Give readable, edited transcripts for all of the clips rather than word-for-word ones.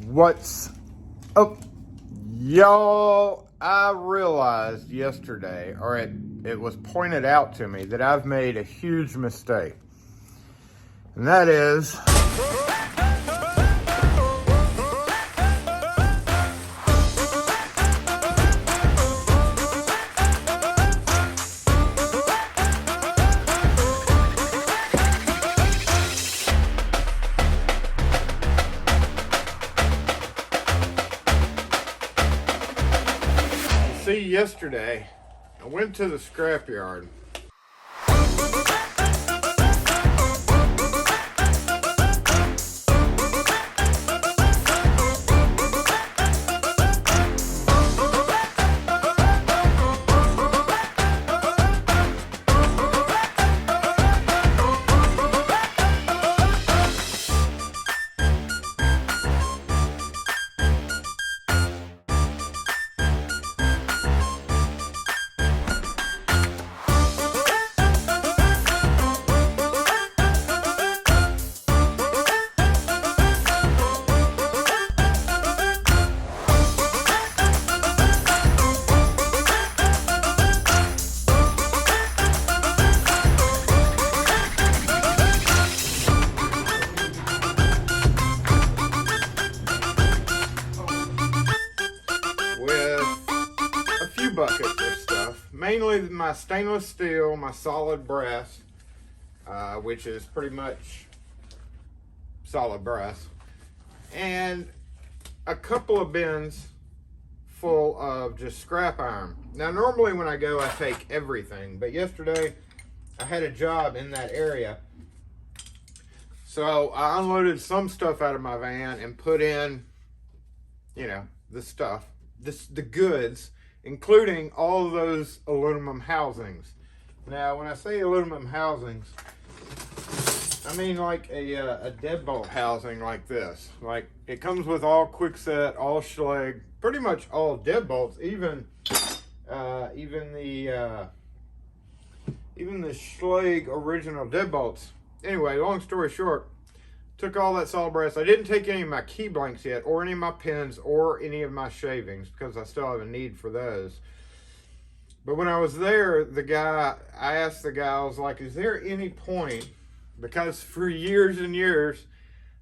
What's up, y'all? I realized yesterday, or it was pointed out to me, that I've made a huge mistake. And that is, yesterday, I went to the scrapyard. Buckets of stuff, mainly my stainless steel, my solid brass, which is pretty much solid brass, and a couple of bins full of just scrap iron. Now normally when I go I take everything, but yesterday I had a job in that area, so I unloaded some stuff out of my van and put in, the stuff, the goods, including all of those aluminum housings. Now, when I say aluminum housings, I mean like a deadbolt housing like this. Like, it comes with all quickset, all Schlage, pretty much all deadbolts, even the Schlage original deadbolts. Anyway, long story short, took all that solid brass. I didn't take any of my key blanks yet, or any of my pins, or any of my shavings, because I still have a need for those. But when I was there, I asked the guy, I was like, is there any point, because for years and years,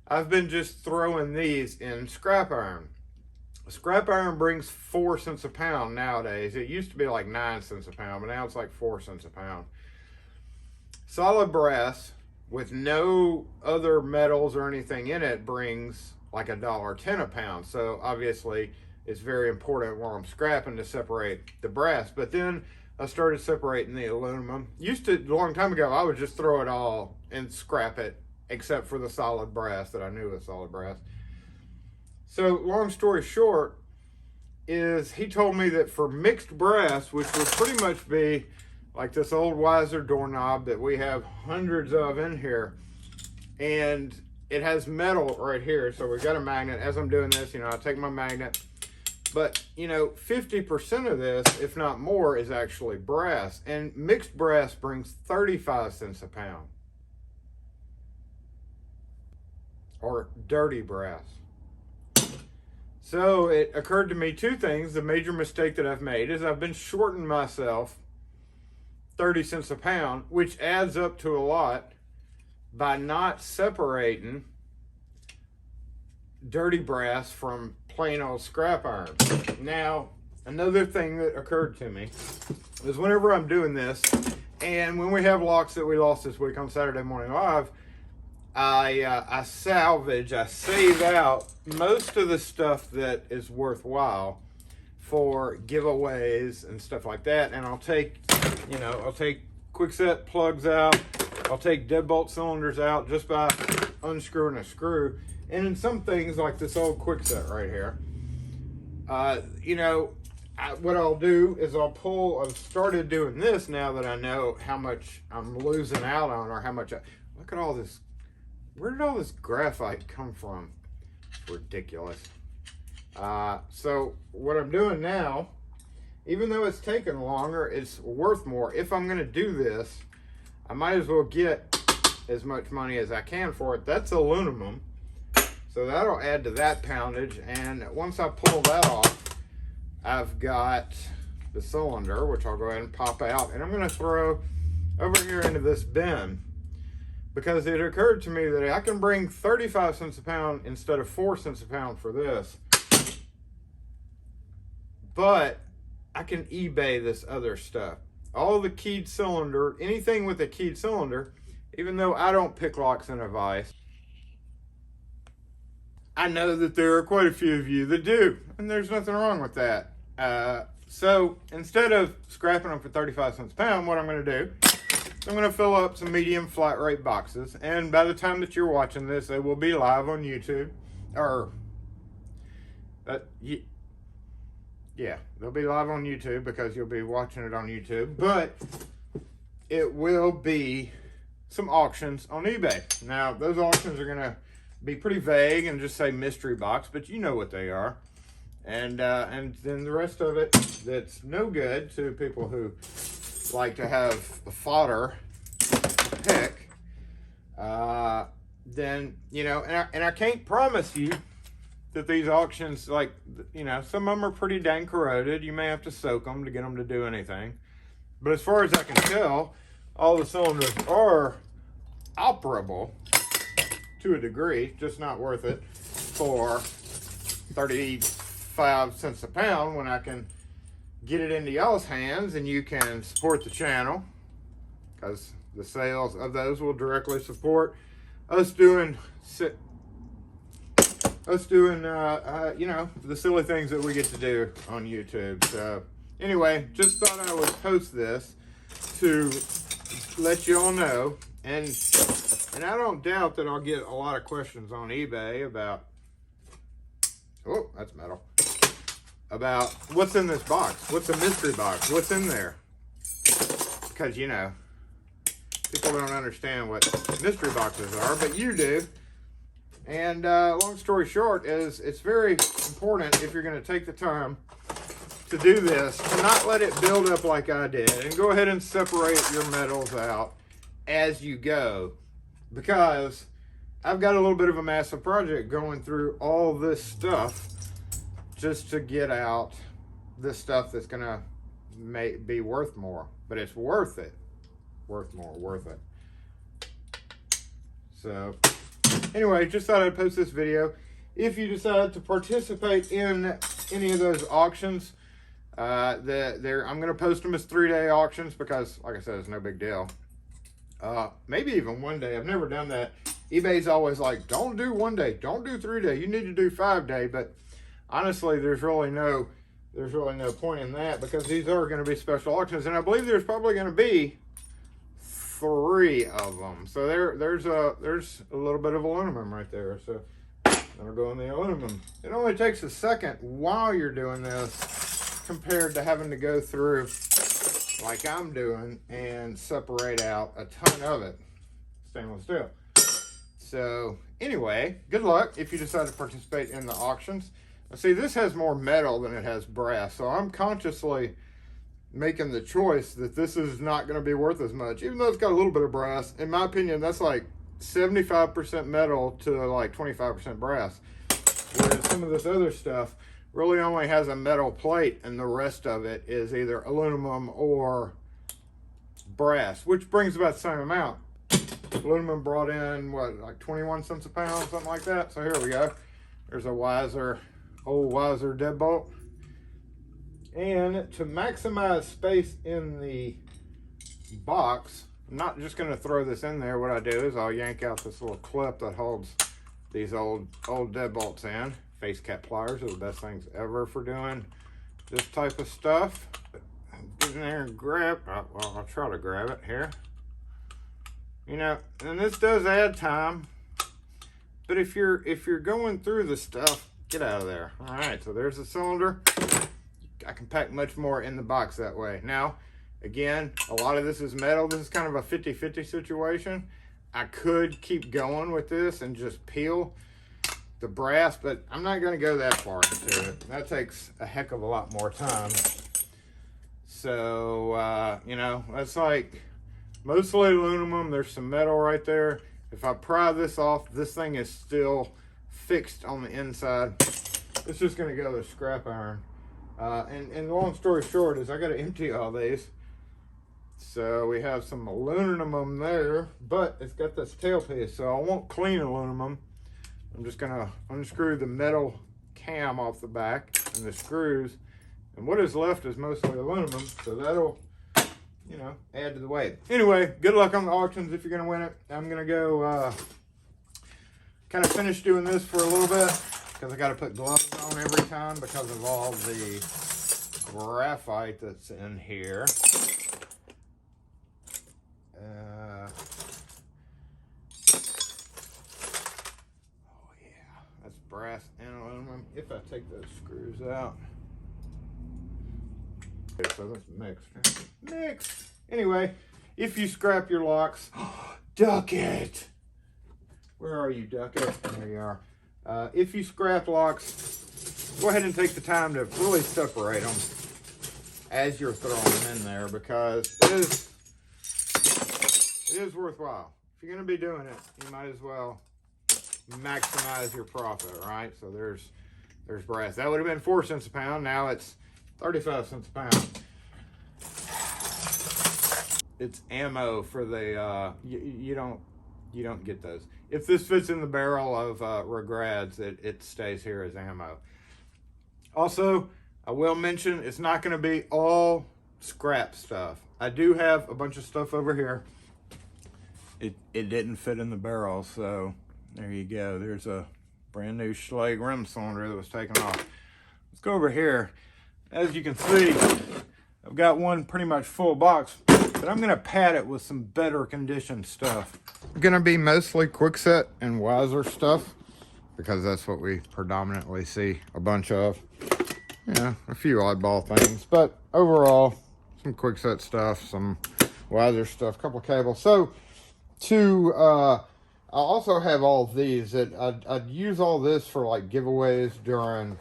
I've been just throwing these in scrap iron. Scrap iron brings 4 cents a pound nowadays. It used to be like 9 cents a pound, but now it's like 4 cents a pound. Solid brass with no other metals or anything in it brings like $1.10 a pound. So obviously it's very important while I'm scrapping to separate the brass. But then I started separating the aluminum. A long time ago, I would just throw it all and scrap it, except for the solid brass that I knew was solid brass. So long story short is, he told me that for mixed brass, which would pretty much be like this old Weiser doorknob that we have hundreds of in here, and it has metal right here, so we've got a magnet. As I'm doing this, I take my magnet, but 50% of this, if not more, is actually brass, and mixed brass brings 35 cents a pound, or dirty brass. So it occurred to me 2 things. The major mistake that I've made is I've been shorting myself 30 cents a pound, which adds up to a lot, by not separating dirty brass from plain old scrap iron. Now, another thing that occurred to me is whenever I'm doing this, and when we have locks that we lost this week on Saturday Morning Live, I save out most of the stuff that is worthwhile for giveaways and stuff like that, and I'll take quickset plugs out, I'll take deadbolt cylinders out just by unscrewing a screw, and in some things like this old quickset right here, what I'll do is I've started doing this now that I know how much I'm losing out on, or how much look at all this, where did all this graphite come from? It's ridiculous. So what I'm doing now, even though it's taken longer, it's worth more. If I'm going to do this, I might as well get as much money as I can for it. That's aluminum. So that'll add to that poundage. And once I pull that off, I've got the cylinder, which I'll go ahead and pop out. And I'm going to throw over here into this bin, because it occurred to me that I can bring 35 cents a pound instead of 4 cents a pound for this. But I can eBay this other stuff. All the keyed cylinder, anything with a keyed cylinder, even though I don't pick locks in a vise, I know that there are quite a few of you that do, and there's nothing wrong with that. So instead of scrapping them for 35 cents a pound, what I'm going to do, I'm going to fill up some medium flat rate boxes, and by the time that you're watching this, they will be live on YouTube, or yeah, they'll be live on YouTube because you'll be watching it on YouTube, but it will be some auctions on eBay. Now, those auctions are going to be pretty vague and just say mystery box, but you know what they are. And then the rest of it that's no good to people who like to have fodder to pick, then, you know, and I can't promise you that these auctions, like, you know, some of them are pretty dang corroded. You may have to soak them to get them to do anything. But as far as I can tell, all the cylinders are operable to a degree, just not worth it for 35 cents a pound when I can get it into y'all's hands and you can support the channel, because the sales of those will directly support us doing you know, the silly things that we get to do on YouTube. So anyway, just thought I would post this to let you all know, and I don't doubt that I'll get a lot of questions on eBay about, oh, that's metal, about what's in this box, what's a mystery box, what's in there, because, you know, people don't understand what mystery boxes are, but you do. And long story short is, it's very important, if you're going to take the time to do this, to not let it build up like I did, and go ahead and separate your metals out as you go, because I've got a little bit of a massive project going through all this stuff just to get out this stuff that's going to be worth more, but it's worth it. Worth it. So anyway, just thought I'd post this video. If you decide to participate in any of those auctions, I'm going to post them as 3-day auctions because, like I said, it's no big deal. Maybe even 1 day. I've never done that. eBay's always like, don't do 1 day, don't do 3 day. You need to do 5 day. But honestly, there's really no point in that, because these are going to be special auctions, and I believe there's probably going to be 3 of them. So there's a little bit of aluminum right there. So that'll go in the aluminum. It only takes a second while you're doing this compared to having to go through like I'm doing and separate out a ton of it. Stainless steel. So anyway, good luck if you decide to participate in the auctions. Now see, this has more metal than it has brass, so I'm consciously making the choice that this is not going to be worth as much, even though it's got a little bit of brass. In my opinion, that's like 75% metal to like 25% brass, whereas some of this other stuff really only has a metal plate and the rest of it is either aluminum or brass, which brings about the same amount. Aluminum brought in what, like 21 cents a pound, something like that. So here we go. There's a old Wiser deadbolt. And to maximize space in the box, I'm not just going to throw this in there. What I do is I'll yank out this little clip that holds these old deadbolts in. Face cap pliers are the best things ever for doing this type of stuff. Get in there and grab, well, I'll try to grab it here. You know, and this does add time, but if you're going through the stuff, get out of there. All right, so there's the cylinder. I can pack much more in the box that way. Now, again, a lot of this is metal. This is kind of a 50-50 situation. I could keep going with this and just peel the brass, but I'm not going to go that far into it. That takes a heck of a lot more time. So, you know, that's like mostly aluminum. There's some metal right there. If I pry this off, this thing is still fixed on the inside. It's just gonna go with scrap iron. And long story short is I gotta empty all these. So we have some aluminum there, but it's got this tailpiece, so I won't clean aluminum. I'm just gonna unscrew the metal cam off the back and the screws, and what is left is mostly aluminum, so that'll, you know, add to the weight. Anyway, good luck on the auctions if you're gonna win it. I'm gonna go kind of finish doing this for a little bit because I got to put gloves on every time because of all the graphite that's in here. Oh yeah, that's brass and aluminum. If I take those screws out. Okay, so that's mixed. Anyway, if you scrap your locks, duck it. Where are you, Ducket? There you are. If you scrap locks, go ahead and take the time to really separate them as you're throwing them in there, because it is worthwhile. If you're going to be doing it, you might as well maximize your profit, right? So there's brass. That would have been 4 cents a pound. Now it's 35 cents a pound. It's ammo for the you don't get those. If this fits in the barrel of Regrets, it stays here as ammo. Also, I will mention it's not going to be all scrap stuff. I do have a bunch of stuff over here. It didn't fit in the barrel, so there you go. There's a brand new Schlage rim cylinder that was taken off. Let's go over here. As you can see, I've got one pretty much full box, but I'm going to pad it with some better conditioned stuff. It's going to be mostly Kwikset and Weiser stuff because that's what we predominantly see a bunch of. Yeah, a few oddball things, but overall, some Kwikset stuff, some Weiser stuff, a couple of cables. So, I also have all of these that I'd use all this for like giveaways during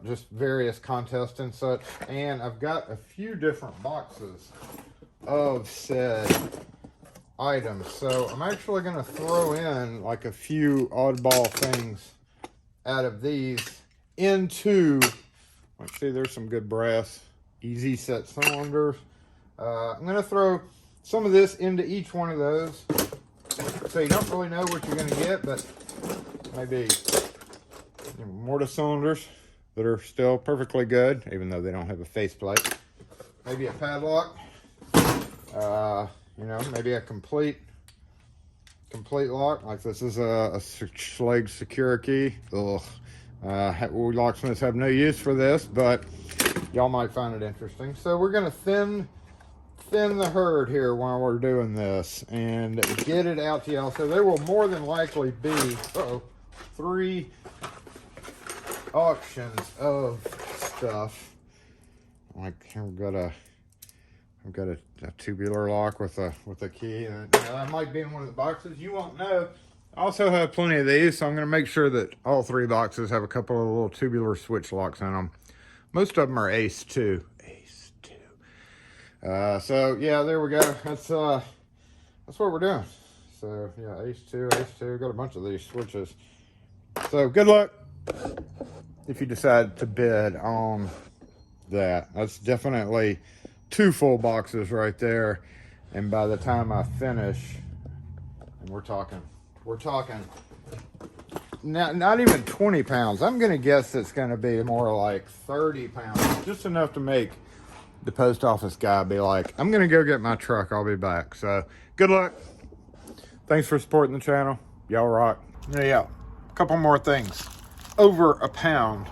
just various contests and such. And I've got a few different boxes of said items. So I'm actually going to throw in like a few oddball things out of these into, let's see, there's some good brass easy set cylinders. I'm going to throw some of this into each one of those. So you don't really know what you're going to get, but maybe mortar cylinders that are still perfectly good, even though they don't have a faceplate. Maybe a padlock. You know, maybe a complete lock. Like this is a Schlage Secure Key. Ugh. Locksmiths have no use for this, but y'all might find it interesting. So we're gonna thin the herd here while we're doing this and get it out to y'all. So there will more than likely be 3 auctions of stuff. Like here I've got a tubular lock with a key, and that might be in one of the boxes. You won't know. I also have plenty of these, so I'm going to make sure that all 3 boxes have a couple of little tubular switch locks in them. Most of them are Ace 2. Ace 2. So yeah, there we go. That's what we're doing. So yeah, Ace 2. Got a bunch of these switches. So good luck if you decide to bid on that. That's definitely 2 full boxes right there, and by the time I finish, and we're talking not even 20 pounds. I'm gonna guess it's gonna be more like 30 pounds, just enough to make the post office guy be like, I'm gonna go get my truck, I'll be back. So good luck. Thanks for supporting the channel. Y'all rock. Yeah, a couple more things. Over a pound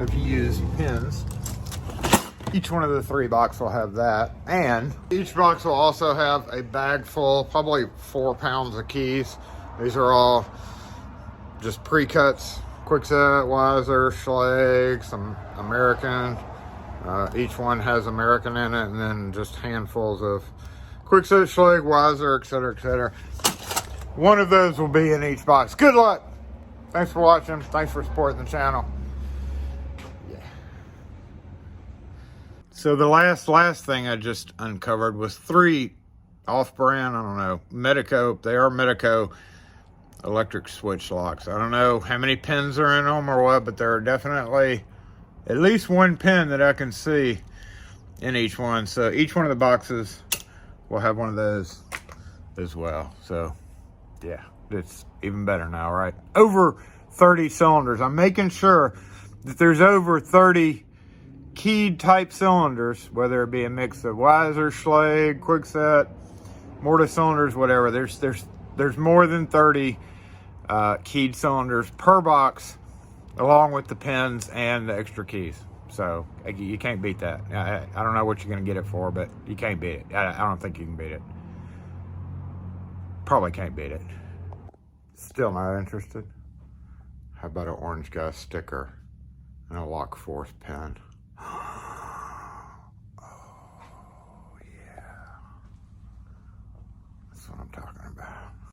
of used pins. Each one of the 3 boxes will have that, and each box will also have a bag full, probably 4 pounds of keys. These are all just pre-cuts, Kwikset, Weiser, Schlage, some American. Each one has American in it, and then just handfuls of Kwikset, Schlage, Weiser, etc., etc. One of those will be in each box. Good luck. Thanks for watching. Thanks for supporting the channel. So the last thing I just uncovered was 3 off-brand, I don't know, Medico. They are Medico electric switch locks. I don't know how many pins are in them or what, but there are definitely at least one pin that I can see in each one. So each one of the boxes will have one of those as well. So yeah, it's even better now, right? Over 30 cylinders. I'm making sure that there's over 30 keyed type cylinders, whether it be a mix of Weiser, Schlage, Kwikset, Morta cylinders, whatever. There's more than 30 keyed cylinders per box, along with the pins and the extra keys. So you can't beat that. I don't know what you're going to get it for, but you can't beat it. I don't think you can beat it. Probably can't beat it. Still not interested? How about an orange guy sticker and a lock force pin?